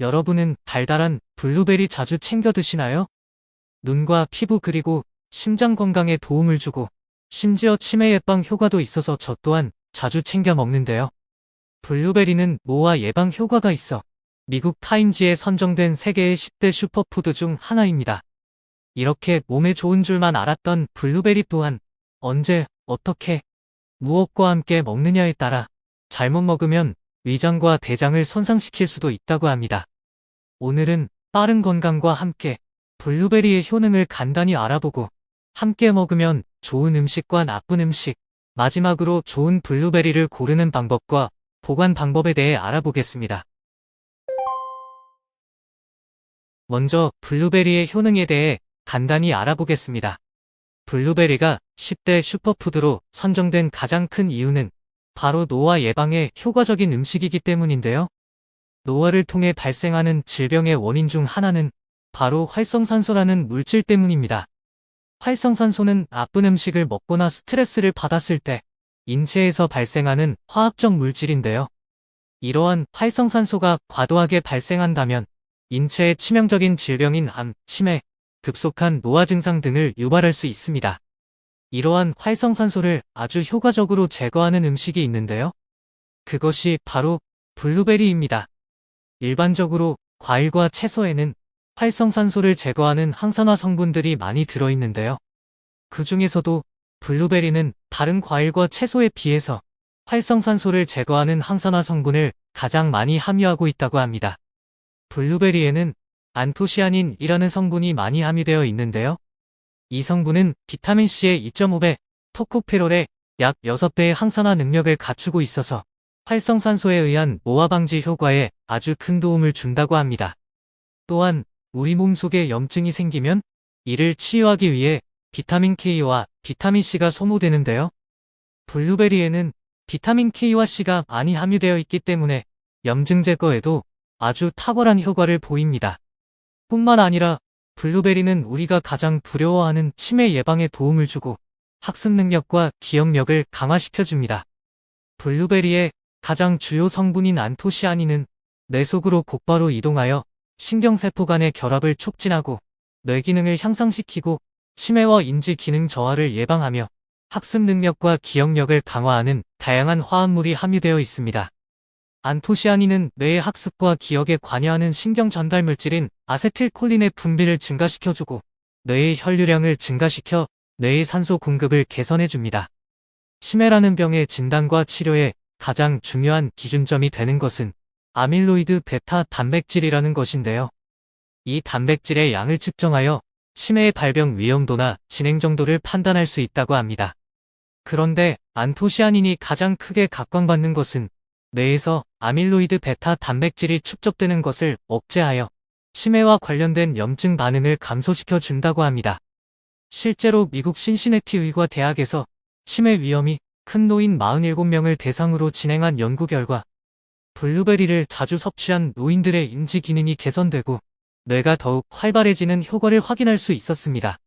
여러분은 달달한 블루베리 자주 챙겨 드시나요? 눈과 피부 그리고 심장 건강에 도움을 주고 심지어 치매 예방 효과도 있어서 저 또한 자주 챙겨 먹는데요. 블루베리는 노화 예방 효과가 있어 미국 타임지에 선정된 세계의 10대 슈퍼푸드 중 하나입니다. 이렇게 몸에 좋은 줄만 알았던 블루베리 또한 언제, 어떻게, 무엇과 함께 먹느냐에 따라 잘못 먹으면 위장과 대장을 손상시킬 수도 있다고 합니다. 오늘은 빠른 건강과 함께 블루베리의 효능을 간단히 알아보고 함께 먹으면 좋은 음식과 나쁜 음식, 마지막으로 좋은 블루베리를 고르는 방법과 보관 방법에 대해 알아보겠습니다. 먼저 블루베리의 효능에 대해 간단히 알아보겠습니다. 블루베리가 10대 슈퍼푸드로 선정된 가장 큰 이유는 바로 노화 예방에 효과적인 음식이기 때문인데요. 노화를 통해 발생하는 질병의 원인 중 하나는 바로 활성산소라는 물질 때문입니다. 활성산소는 나쁜 음식을 먹거나 스트레스를 받았을 때 인체에서 발생하는 화학적 물질인데요. 이러한 활성산소가 과도하게 발생한다면 인체에 치명적인 질병인 암, 치매, 급속한 노화 증상 등을 유발할 수 있습니다. 이러한 활성산소를 아주 효과적으로 제거하는 음식이 있는데요. 그것이 바로 블루베리입니다. 일반적으로 과일과 채소에는 활성산소를 제거하는 항산화 성분들이 많이 들어있는데요. 그 중에서도 블루베리는 다른 과일과 채소에 비해서 활성산소를 제거하는 항산화 성분을 가장 많이 함유하고 있다고 합니다. 블루베리에는 안토시아닌이라는 성분이 많이 함유되어 있는데요. 이 성분은 비타민C의 2.5배, 토코페롤의 약 6배의 항산화 능력을 갖추고 있어서 활성산소에 의한 노화 방지 효과에 아주 큰 도움을 준다고 합니다. 또한 우리 몸속에 염증이 생기면 이를 치유하기 위해 비타민 K와 비타민 C가 소모되는데요. 블루베리에는 비타민 K와 C가 많이 함유되어 있기 때문에 염증 제거에도 아주 탁월한 효과를 보입니다. 뿐만 아니라 블루베리는 우리가 가장 두려워하는 치매 예방에 도움을 주고 학습 능력과 기억력을 강화시켜줍니다. 블루베리의 가장 주요 성분인 안토시아닌은 뇌 속으로 곧바로 이동하여 신경세포 간의 결합을 촉진하고 뇌 기능을 향상시키고 치매와 인지 기능 저하를 예방하며 학습 능력과 기억력을 강화하는 다양한 화합물이 함유되어 있습니다. 안토시아닌은 뇌의 학습과 기억에 관여하는 신경 전달 물질인 아세틸콜린의 분비를 증가시켜주고 뇌의 혈류량을 증가시켜 뇌의 산소 공급을 개선해줍니다. 치매라는 병의 진단과 치료에 가장 중요한 기준점이 되는 것은 아밀로이드 베타 단백질이라는 것인데요. 이 단백질의 양을 측정하여 치매의 발병 위험도나 진행 정도를 판단할 수 있다고 합니다. 그런데 안토시아닌이 가장 크게 각광받는 것은 뇌에서 아밀로이드 베타 단백질이 축적되는 것을 억제하여 치매와 관련된 염증 반응을 감소시켜 준다고 합니다. 실제로 미국 신시내티 의과 대학에서 치매 위험이 큰 노인 47명을 대상으로 진행한 연구 결과 블루베리를 자주 섭취한 노인들의 인지 기능이 개선되고 뇌가 더욱 활발해지는 효과를 확인할 수 있었습니다.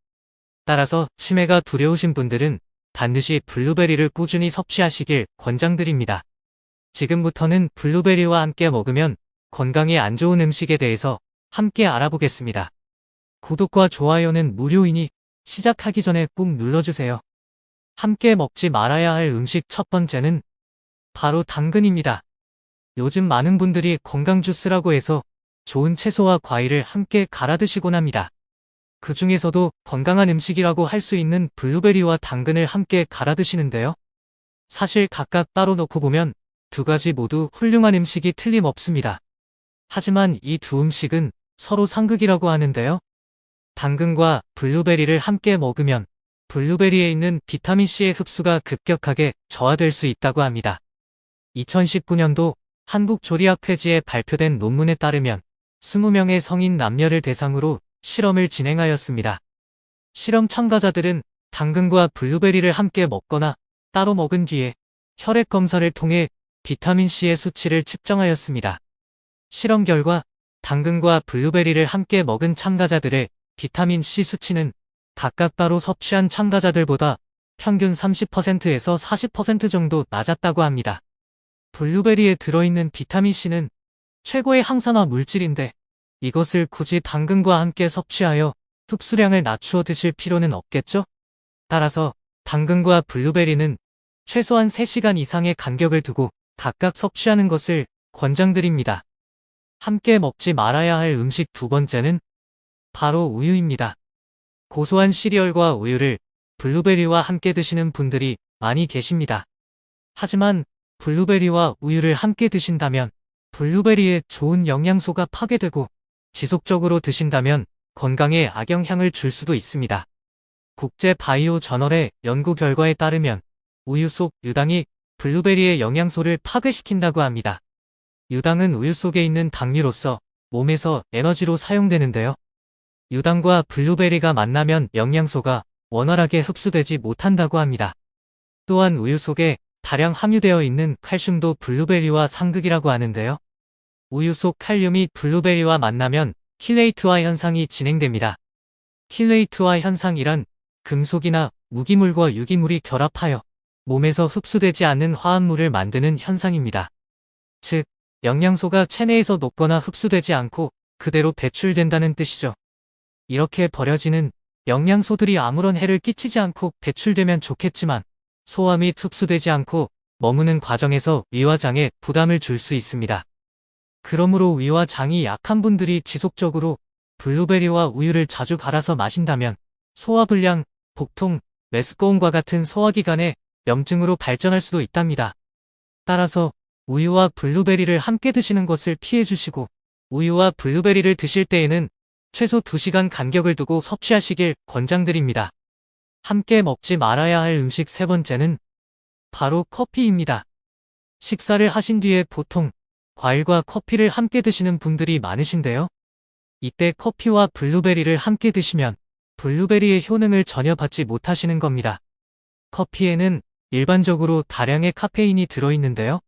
따라서 치매가 두려우신 분들은 반드시 블루베리를 꾸준히 섭취하시길 권장드립니다. 지금부터는 블루베리와 함께 먹으면 건강에 안 좋은 음식에 대해서 함께 알아보겠습니다. 구독과 좋아요는 무료이니 시작하기 전에 꾹 눌러주세요. 함께 먹지 말아야 할 음식 첫 번째는 바로 당근입니다. 요즘 많은 분들이 건강 주스라고 해서 좋은 채소와 과일을 함께 갈아 드시곤 합니다. 그 중에서도 건강한 음식이라고 할 수 있는 블루베리와 당근을 함께 갈아 드시는데요. 사실 각각 따로 놓고 보면 두 가지 모두 훌륭한 음식이 틀림없습니다. 하지만 이 두 음식은 서로 상극이라고 하는데요. 당근과 블루베리를 함께 먹으면 블루베리에 있는 비타민C의 흡수가 급격하게 저하될 수 있다고 합니다. 2019년도 한국조리학회지에 발표된 논문에 따르면 20명의 성인 남녀를 대상으로 실험을 진행하였습니다. 실험 참가자들은 당근과 블루베리를 함께 먹거나 따로 먹은 뒤에 혈액 검사를 통해 비타민C의 수치를 측정하였습니다. 실험 결과 당근과 블루베리를 함께 먹은 참가자들의 비타민C 수치는 각각 따로 섭취한 참가자들보다 평균 30%에서 40% 정도 낮았다고 합니다. 블루베리에 들어있는 비타민C는 최고의 항산화 물질인데 이것을 굳이 당근과 함께 섭취하여 흡수량을 낮추어 드실 필요는 없겠죠? 따라서 당근과 블루베리는 최소한 3시간 이상의 간격을 두고 각각 섭취하는 것을 권장드립니다. 함께 먹지 말아야 할 음식 두 번째는 바로 우유입니다. 고소한 시리얼과 우유를 블루베리와 함께 드시는 분들이 많이 계십니다. 하지만 블루베리와 우유를 함께 드신다면 블루베리의 좋은 영양소가 파괴되고 지속적으로 드신다면 건강에 악영향을 줄 수도 있습니다. 국제 바이오 저널의 연구 결과에 따르면 우유 속 유당이 블루베리의 영양소를 파괴시킨다고 합니다. 유당은 우유 속에 있는 당류로서 몸에서 에너지로 사용되는데요. 유당과 블루베리가 만나면 영양소가 원활하게 흡수되지 못한다고 합니다. 또한 우유 속에 다량 함유되어 있는 칼슘도 블루베리와 상극이라고 하는데요. 우유 속 칼륨이 블루베리와 만나면 킬레이트화 현상이 진행됩니다. 킬레이트화 현상이란 금속이나 무기물과 유기물이 결합하여 몸에서 흡수되지 않는 화합물을 만드는 현상입니다. 즉, 영양소가 체내에서 녹거나 흡수되지 않고 그대로 배출된다는 뜻이죠. 이렇게 버려지는 영양소들이 아무런 해를 끼치지 않고 배출되면 좋겠지만 소화 및 흡수되지 않고 머무는 과정에서 위와 장에 부담을 줄 수 있습니다. 그러므로 위와 장이 약한 분들이 지속적으로 블루베리와 우유를 자주 갈아서 마신다면 소화불량, 복통, 메스꺼움과 같은 소화기관의 염증으로 발전할 수도 있답니다. 따라서 우유와 블루베리를 함께 드시는 것을 피해주시고 우유와 블루베리를 드실 때에는 최소 2시간 간격을 두고 섭취하시길 권장드립니다. 함께 먹지 말아야 할 음식 세 번째는 바로 커피입니다. 식사를 하신 뒤에 보통 과일과 커피를 함께 드시는 분들이 많으신데요. 이때 커피와 블루베리를 함께 드시면 블루베리의 효능을 전혀 받지 못하시는 겁니다. 커피에는 일반적으로 다량의 카페인이 들어있는데요.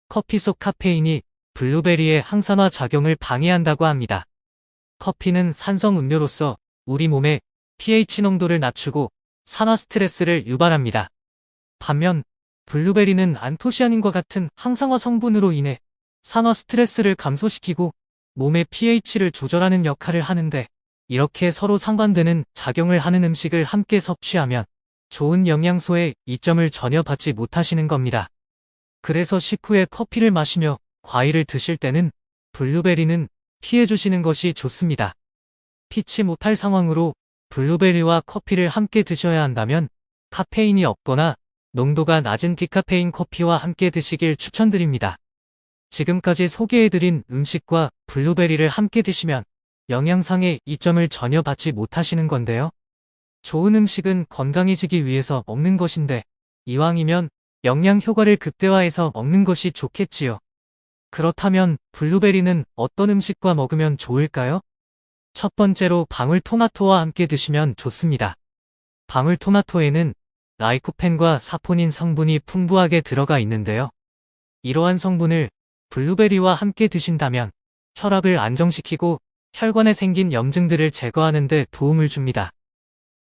커피 속 카페인이 블루베리의 항산화 작용을 방해한다고 합니다. 커피는 산성 음료로서 우리 몸의 pH 농도를 낮추고 산화 스트레스를 유발합니다. 반면 블루베리는 안토시아닌과 같은 항산화 성분으로 인해 산화 스트레스를 감소시키고 몸의 pH를 조절하는 역할을 하는데 이렇게 서로 상반되는 작용을 하는 음식을 함께 섭취하면 좋은 영양소의 이점을 전혀 받지 못하시는 겁니다. 그래서 식후에 커피를 마시며 과일을 드실 때는 블루베리는 피해주시는 것이 좋습니다. 피치 못할 상황으로 블루베리와 커피를 함께 드셔야 한다면 카페인이 없거나 농도가 낮은 디카페인 커피와 함께 드시길 추천드립니다. 지금까지 소개해드린 음식과 블루베리를 함께 드시면 영양상의 이점을 전혀 받지 못하시는 건데요. 좋은 음식은 건강해지기 위해서 먹는 것인데 이왕이면 영양 효과를 극대화해서 먹는 것이 좋겠지요. 그렇다면 블루베리는 어떤 음식과 먹으면 좋을까요? 첫 번째로 방울토마토와 함께 드시면 좋습니다. 방울토마토에는 라이코펜과 사포닌 성분이 풍부하게 들어가 있는데요. 이러한 성분을 블루베리와 함께 드신다면 혈압을 안정시키고 혈관에 생긴 염증들을 제거하는 데 도움을 줍니다.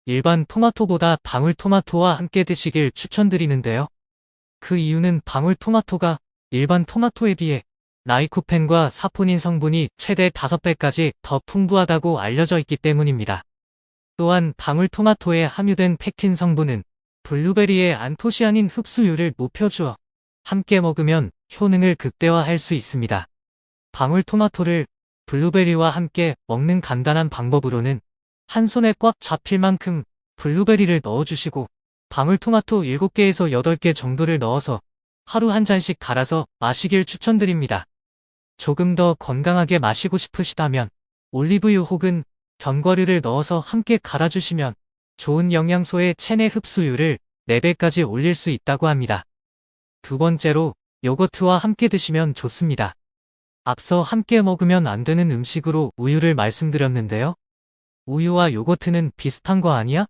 일반 토마토보다 방울토마토와 함께 드시길 추천드리는데요. 그 이유는 방울토마토가 일반 토마토에 비해 라이코펜과 사포닌 성분이 최대 5배까지 더 풍부하다고 알려져 있기 때문입니다. 또한 방울토마토에 함유된 펙틴 성분은 블루베리의 안토시아닌 흡수율을 높여주어 함께 먹으면 효능을 극대화할 수 있습니다. 방울토마토를 블루베리와 함께 먹는 간단한 방법으로는 한 손에 꽉 잡힐 만큼 블루베리를 넣어주시고 방울토마토 7개에서 8개 정도를 넣어서 하루 한 잔씩 갈아서 마시길 추천드립니다. 조금 더 건강하게 마시고 싶으시다면 올리브유 혹은 견과류를 넣어서 함께 갈아주시면 좋은 영양소의 체내 흡수율을 4배까지 올릴 수 있다고 합니다. 두 번째로 요거트와 함께 드시면 좋습니다. 앞서 함께 먹으면 안 되는 음식으로 우유를 말씀드렸는데요. 우유와 요거트는 비슷한 거 아니야?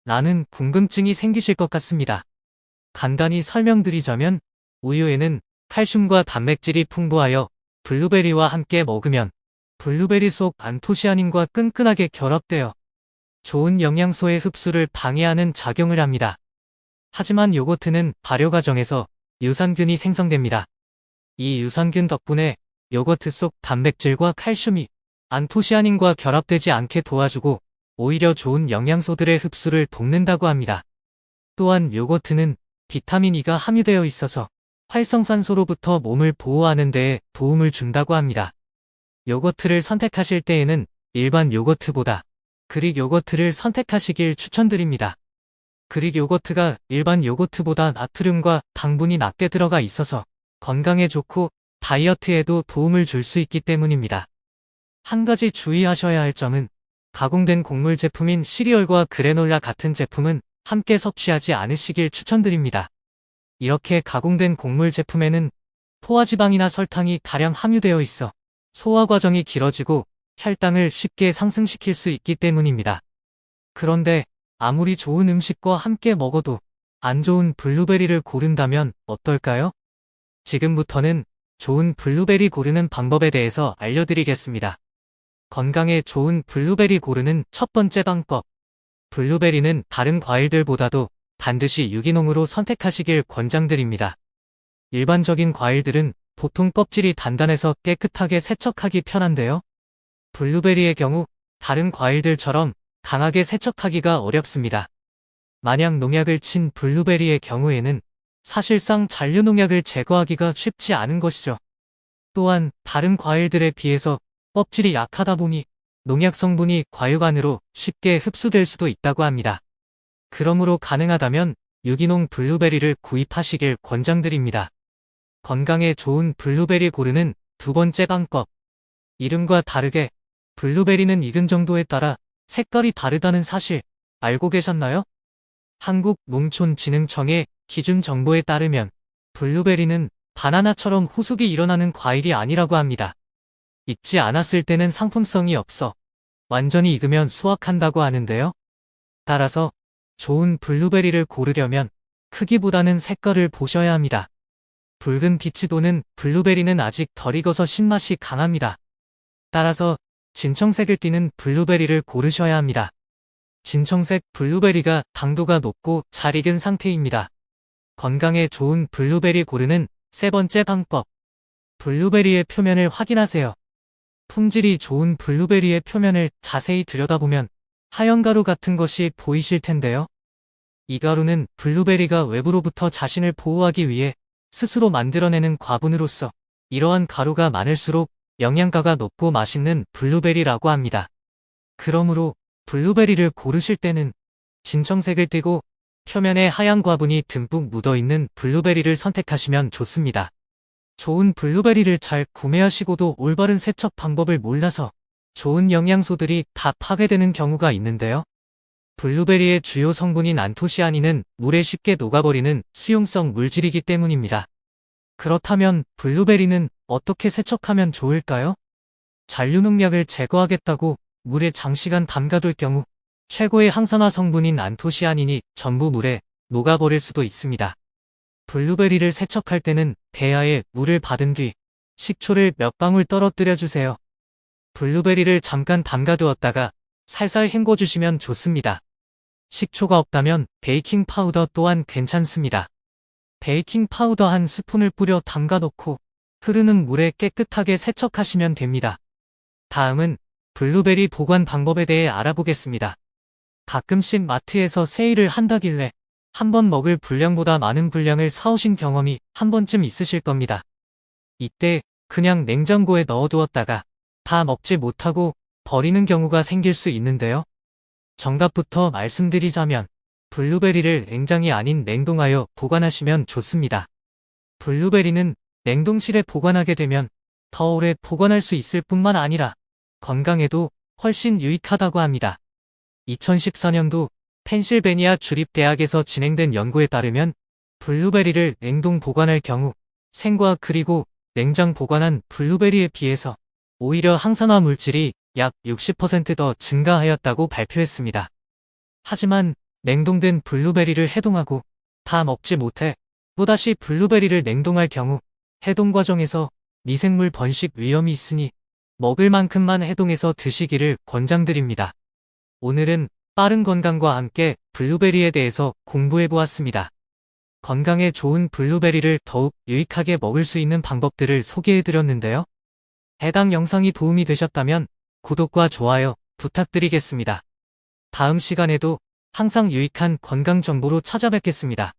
라는 궁금증이 생기실 것 같습니다. 간단히 설명드리자면 우유에는 칼슘과 단백질이 풍부하여 블루베리와 함께 먹으면 블루베리 속 안토시아닌과 끈끈하게 결합되어 좋은 영양소의 흡수를 방해하는 작용을 합니다. 하지만 요거트는 발효 과정에서 유산균이 생성됩니다. 이 유산균 덕분에 요거트 속 단백질과 칼슘이 안토시아닌과 결합되지 않게 도와주고 오히려 좋은 영양소들의 흡수를 돕는다고 합니다. 또한 요거트는 비타민 E가 함유되어 있어서 활성산소로부터 몸을 보호하는 데에 도움을 준다고 합니다. 요거트를 선택하실 때에는 일반 요거트보다 그릭 요거트를 선택하시길 추천드립니다. 그릭 요거트가 일반 요거트보다 나트륨과 당분이 낮게 들어가 있어서 건강에 좋고 다이어트에도 도움을 줄 수 있기 때문입니다. 한 가지 주의하셔야 할 점은 가공된 곡물 제품인 시리얼과 그래놀라 같은 제품은 함께 섭취하지 않으시길 추천드립니다. 이렇게 가공된 곡물 제품에는 포화지방이나 설탕이 다량 함유되어 있어 소화 과정이 길어지고 혈당을 쉽게 상승시킬 수 있기 때문입니다. 그런데 아무리 좋은 음식과 함께 먹어도 안 좋은 블루베리를 고른다면 어떨까요? 지금부터는 좋은 블루베리 고르는 방법에 대해서 알려드리겠습니다. 건강에 좋은 블루베리 고르는 첫 번째 방법. 블루베리는 다른 과일들보다도 반드시 유기농으로 선택하시길 권장드립니다. 일반적인 과일들은 보통 껍질이 단단해서 깨끗하게 세척하기 편한데요. 블루베리의 경우 다른 과일들처럼 강하게 세척하기가 어렵습니다. 만약 농약을 친 블루베리의 경우에는 사실상 잔류농약을 제거하기가 쉽지 않은 것이죠. 또한 다른 과일들에 비해서 껍질이 약하다 보니 농약 성분이 과육 안으로 쉽게 흡수될 수도 있다고 합니다. 그러므로 가능하다면 유기농 블루베리를 구입하시길 권장드립니다. 건강에 좋은 블루베리 고르는 두 번째 방법. 이름과 다르게 블루베리는 익은 정도에 따라 색깔이 다르다는 사실 알고 계셨나요? 한국농촌진흥청의 기준 정보에 따르면 블루베리는 바나나처럼 후숙이 일어나는 과일이 아니라고 합니다. 익지 않았을 때는 상품성이 없어 완전히 익으면 수확한다고 하는데요. 따라서 좋은 블루베리를 고르려면 크기보다는 색깔을 보셔야 합니다. 붉은 빛이 도는 블루베리는 아직 덜 익어서 신맛이 강합니다. 따라서 진청색을 띠는 블루베리를 고르셔야 합니다. 진청색 블루베리가 당도가 높고 잘 익은 상태입니다. 건강에 좋은 블루베리 고르는 세 번째 방법. 블루베리의 표면을 확인하세요. 품질이 좋은 블루베리의 표면을 자세히 들여다보면 하얀 가루 같은 것이 보이실 텐데요. 이 가루는 블루베리가 외부로부터 자신을 보호하기 위해 스스로 만들어내는 과분으로서 이러한 가루가 많을수록 영양가가 높고 맛있는 블루베리라고 합니다. 그러므로 블루베리를 고르실 때는 진청색을 띠고 표면에 하얀 과분이 듬뿍 묻어있는 블루베리를 선택하시면 좋습니다. 좋은 블루베리를 잘 구매하시고도 올바른 세척 방법을 몰라서 좋은 영양소들이 다 파괴되는 경우가 있는데요. 블루베리의 주요 성분인 안토시아닌은 물에 쉽게 녹아버리는 수용성 물질이기 때문입니다. 그렇다면 블루베리는 어떻게 세척하면 좋을까요? 잔류농약을 제거하겠다고 물에 장시간 담가둘 경우 최고의 항산화 성분인 안토시아닌이 전부 물에 녹아버릴 수도 있습니다. 블루베리를 세척할 때는 대야에 물을 받은 뒤 식초를 몇 방울 떨어뜨려 주세요. 블루베리를 잠깐 담가두었다가 살살 헹궈주시면 좋습니다. 식초가 없다면 베이킹 파우더 또한 괜찮습니다. 베이킹 파우더 한 스푼을 뿌려 담가놓고 흐르는 물에 깨끗하게 세척하시면 됩니다. 다음은 블루베리 보관 방법에 대해 알아보겠습니다. 가끔씩 마트에서 세일을 한다길래 한번 먹을 분량보다 많은 분량을 사오신 경험이 한 번쯤 있으실 겁니다. 이때 그냥 냉장고에 넣어두었다가 다 먹지 못하고 버리는 경우가 생길 수 있는데요. 정답부터 말씀드리자면 블루베리를 냉장이 아닌 냉동하여 보관하시면 좋습니다. 블루베리는 냉동실에 보관하게 되면 더 오래 보관할 수 있을 뿐만 아니라 건강에도 훨씬 유익하다고 합니다. 2014년도 펜실베니아 주립대학에서 진행된 연구에 따르면 블루베리를 냉동 보관할 경우 생과 그리고 냉장 보관한 블루베리에 비해서 오히려 항산화 물질이 약 60% 더 증가하였다고 발표했습니다. 하지만 냉동된 블루베리를 해동하고 다 먹지 못해 또다시 블루베리를 냉동할 경우 해동 과정에서 미생물 번식 위험이 있으니 먹을 만큼만 해동해서 드시기를 권장드립니다. 오늘은 빠른 건강과 함께 블루베리에 대해서 공부해보았습니다. 건강에 좋은 블루베리를 더욱 유익하게 먹을 수 있는 방법들을 소개해드렸는데요. 해당 영상이 도움이 되셨다면 구독과 좋아요 부탁드리겠습니다. 다음 시간에도 항상 유익한 건강 정보로 찾아뵙겠습니다.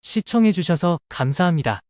시청해주셔서 감사합니다.